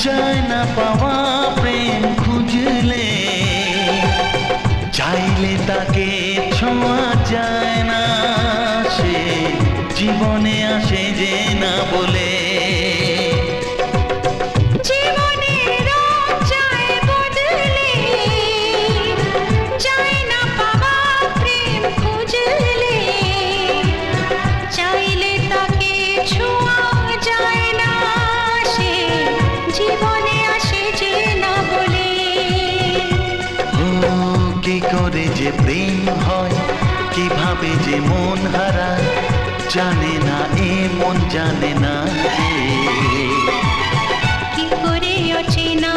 যায় না পাওয়া প্রেম খুঁজলে, চাইলে তাকে ছোঁয়া যায় না, সে জীবনে আসে যে না বলে। কি করে যে প্রেম হয়, কিভাবে যে মন হারায়, জানে না এ মন জানে না যে। কি করে অচেনা